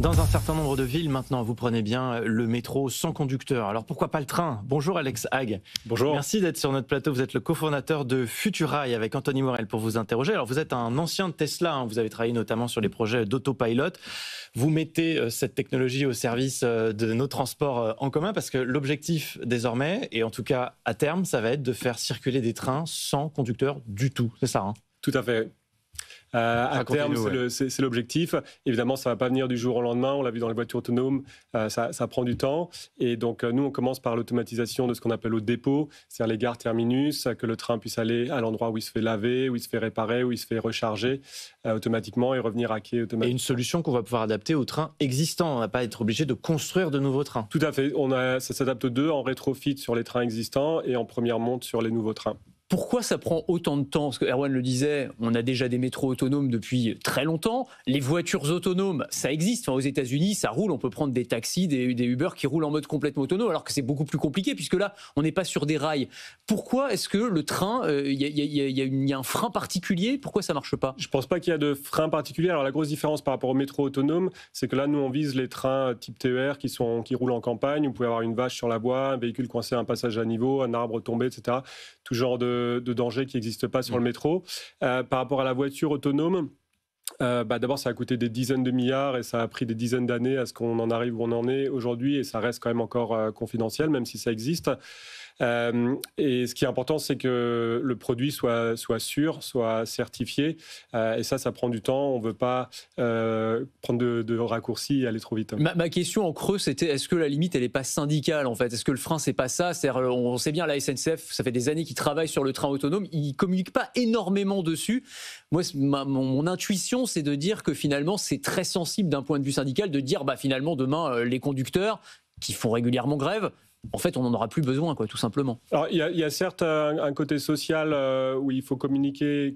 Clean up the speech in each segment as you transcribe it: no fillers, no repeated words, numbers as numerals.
Dans un certain nombre de villes, maintenant, vous prenez bien le métro sans conducteur. Alors pourquoi pas le train? Bonjour Alex Hague. Bonjour. Merci d'être sur notre plateau. Vous êtes le cofondateur de Futurail avec Anthony Morel pour vous interroger. Alors vous êtes un ancien de Tesla, hein. Vous avez travaillé notamment sur les projets d'autopilot. Vous mettez cette technologie au service de nos transports en commun parce que l'objectif désormais, et en tout cas à terme, ça va être de faire circuler des trains sans conducteur du tout. C'est ça, hein? Tout à fait. À terme, c'est l'objectif. Évidemment, ça ne va pas venir du jour au lendemain. On l'a vu dans les voitures autonomes, ça prend du temps. Et donc, nous, on commence par l'automatisation de ce qu'on appelle au dépôt, c'est-à-dire les gares terminus, que le train puisse aller à l'endroit où il se fait laver, où il se fait réparer, où il se fait recharger automatiquement et revenir à quai automatiquement. Et une solution qu'on va pouvoir adapter aux trains existants. On ne va pas être obligé de construire de nouveaux trains. Tout à fait. Ça s'adapte aux deux, en rétrofit sur les trains existants et en première monte sur les nouveaux trains. Pourquoi ça prend autant de temps? Parce que Erwan le disait, on a déjà des métros autonomes depuis très longtemps. Les voitures autonomes, ça existe. Enfin, aux États-Unis, ça roule. On peut prendre des taxis, des Uber qui roulent en mode complètement autonome, alors que c'est beaucoup plus compliqué, puisque là, on n'est pas sur des rails. Pourquoi est-ce que le train, il y a un frein particulier? Pourquoi ça ne marche pas? Je ne pense pas qu'il y a de frein particulier. Alors, la grosse différence par rapport au métro autonome, c'est que là, nous, on vise les trains type TER qui roulent en campagne. Vous pouvez avoir une vache sur la voie, un véhicule coincé à un passage à niveau, un arbre tombé, etc. Tout genre de danger qui n'existe pas sur le métro. Par rapport à la voiture autonome, d'abord, ça a coûté des dizaines de milliards et ça a pris des dizaines d'années à ce qu'on en arrive où on en est aujourd'hui et ça reste quand même encore confidentiel, même si ça existe. Et ce qui est important, c'est que le produit soit sûr, soit certifié. Et ça prend du temps. On ne veut pas prendre de raccourcis et aller trop vite. Ma question en creux, c'était est-ce que la limite, elle n'est pas syndicale en fait? Est-ce que le frein, c'est pas ça? C'est-à-dire, on sait bien, la SNCF, ça fait des années qu'ils travaillent sur le train autonome. Ils ne communiquent pas énormément dessus. Moi, mon intuition, c'est de dire que finalement, c'est très sensible d'un point de vue syndical de dire finalement, demain, les conducteurs qui font régulièrement grève, en fait, on n'en aura plus besoin, tout simplement. Alors, il y a certes un côté social où il faut communiquer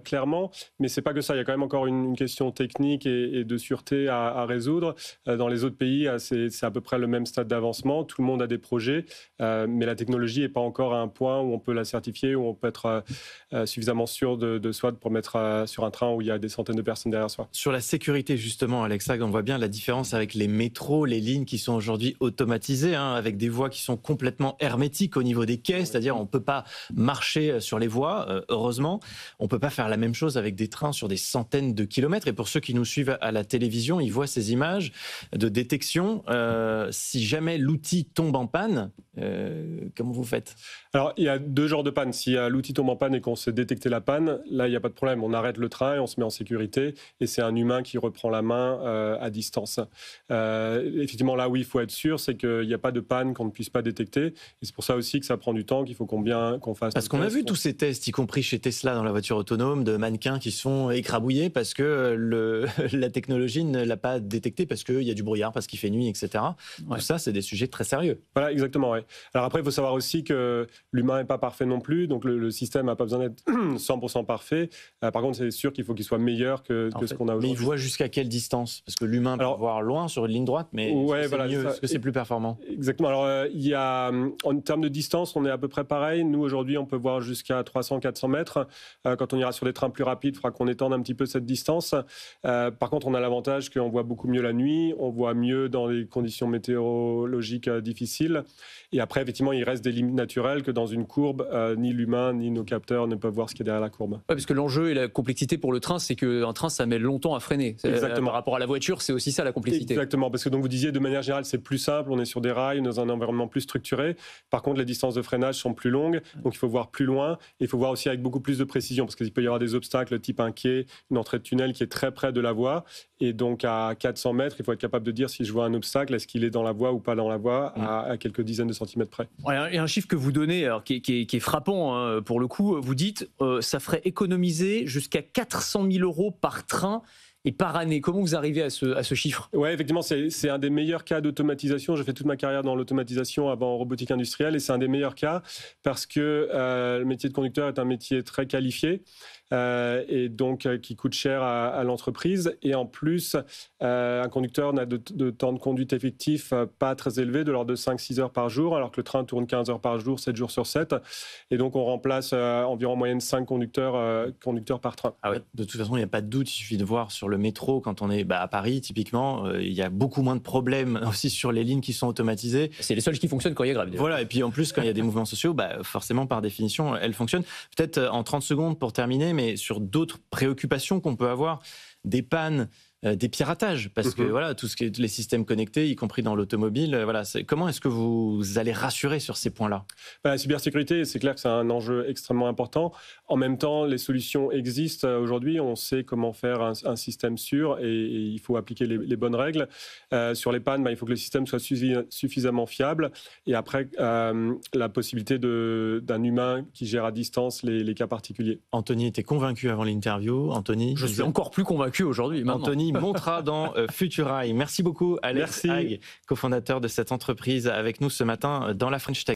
clairement, mais c'est pas que ça. Il y a quand même encore une question technique et de sûreté à résoudre. Dans les autres pays, c'est à peu près le même stade d'avancement. Tout le monde a des projets, mais la technologie n'est pas encore à un point où on peut la certifier, où on peut être suffisamment sûr de soi pour mettre sur un train où il y a des centaines de personnes derrière soi. Sur la sécurité, justement, Alexa, on voit bien la différence avec les métros, les lignes qui sont aujourd'hui automatisées, avec des voies qui sont complètement hermétiques au niveau des quais, c'est-à-dire on ne peut pas marcher sur les voies, heureusement. On ne peut pas faire la même chose avec des trains sur des centaines de kilomètres. Et pour ceux qui nous suivent à la télévision, ils voient ces images de détection. Si jamais l'outil tombe en panne, comment vous faites? Alors, il y a deux genres de panne. Si l'outil tombe en panne et qu'on sait détecter la panne, là, il n'y a pas de problème. On arrête le train et on se met en sécurité. Et c'est un humain qui reprend la main à distance. Effectivement, là où il faut être sûr, c'est qu'il n'y a pas de panne qu'on ne puisse pas détecter. Et c'est pour ça aussi que ça prend du temps, qu'il faut qu'on fasse. Parce qu'on a vu tous ces tests, y compris chez Tesla dans la voiture autonome, de mannequins qui se font écrabouiller parce que la technologie ne l'a pas détecté, parce qu'il y a du brouillard, parce qu'il fait nuit, etc. Ouais. Tout ça, c'est des sujets très sérieux. Voilà, exactement. Ouais. Alors après, il faut savoir aussi que l'humain n'est pas parfait non plus, donc le système n'a pas besoin d'être 100% parfait. Par contre, c'est sûr qu'il faut qu'il soit meilleur que ce qu'on a aujourd'hui. Mais il voit jusqu'à quelle distance? Parce que l'humain peut voir loin sur une ligne droite, mais est-ce que c'est plus performant? Exactement. Alors, en termes de distance, on est à peu près pareil. Nous, aujourd'hui, on peut voir jusqu'à 300-400 mètres. Quand on ira sur des trains plus rapides, il faudra qu'on étende un petit peu cette distance. Par contre, on a l'avantage qu'on voit beaucoup mieux la nuit, on voit mieux dans les conditions météorologiques difficiles. Et après, effectivement, il reste des limites naturelles que dans une courbe, ni l'humain, ni nos capteurs ne peuvent voir ce qui est derrière la courbe. Ouais, parce que l'enjeu et la complexité pour le train, c'est qu'un train, ça met longtemps à freiner. Exactement. Par rapport à la voiture, c'est aussi ça la complexité. Exactement, parce que donc vous disiez, de manière générale, c'est plus simple, on est sur des rails, dans un environnement plus structuré. Par contre, les distances de freinage sont plus longues, donc il faut voir plus loin. Et il faut voir aussi avec beaucoup plus de précision, parce qu'il peut y avoir des obstacles type un quai, une entrée de tunnel qui est très près de la voie. Et donc, à 400 mètres, il faut être capable de dire si je vois un obstacle, est-ce qu'il est dans la voie ou pas dans la voie, à quelques dizaines de centimètres près. Il y a un chiffre que vous donnez, alors, qui est frappant pour le coup. Vous dites ça ferait économiser jusqu'à 400 000 € par train et par année. Comment vous arrivez à ce chiffre? Oui, effectivement, c'est un des meilleurs cas d'automatisation. J'ai fait toute ma carrière dans l'automatisation avant en robotique industrielle et c'est un des meilleurs cas parce que le métier de conducteur est un métier très qualifié. et donc qui coûte cher à l'entreprise. Et en plus, un conducteur n'a de temps de conduite effectif pas très élevé, de l'ordre de 5-6 heures par jour, alors que le train tourne 15 heures par jour, 7 jours sur 7. Et donc, on remplace environ en moyenne 5 conducteurs par train. Ah ouais. De toute façon, il n'y a pas de doute, il suffit de voir sur le métro, quand on est à Paris, typiquement, il y a beaucoup moins de problèmes aussi sur les lignes qui sont automatisées. C'est les seules qui fonctionnent quand il y a grève. Voilà, et puis en plus, quand il y a des mouvements sociaux, forcément, par définition, elles fonctionnent. Peut-être en 30 secondes pour terminer, mais sur d'autres préoccupations qu'on peut avoir, des pannes, des piratages, parce que voilà, tout ce qui est les systèmes connectés, y compris dans l'automobile, voilà, comment est-ce que vous allez rassurer sur ces points-là ? La cybersécurité, c'est clair que c'est un enjeu extrêmement important. En même temps, les solutions existent aujourd'hui. On sait comment faire un système sûr et il faut appliquer les bonnes règles. Sur les pannes, il faut que le système soit suffisamment fiable. Et après, la possibilité d'un humain qui gère à distance les cas particuliers. Anthony était convaincu avant l'interview. Anthony, je suis encore plus convaincu aujourd'hui. Anthony montera dans Futurail. Merci beaucoup, Alex Hague, cofondateur de cette entreprise, avec nous ce matin dans la French Tech.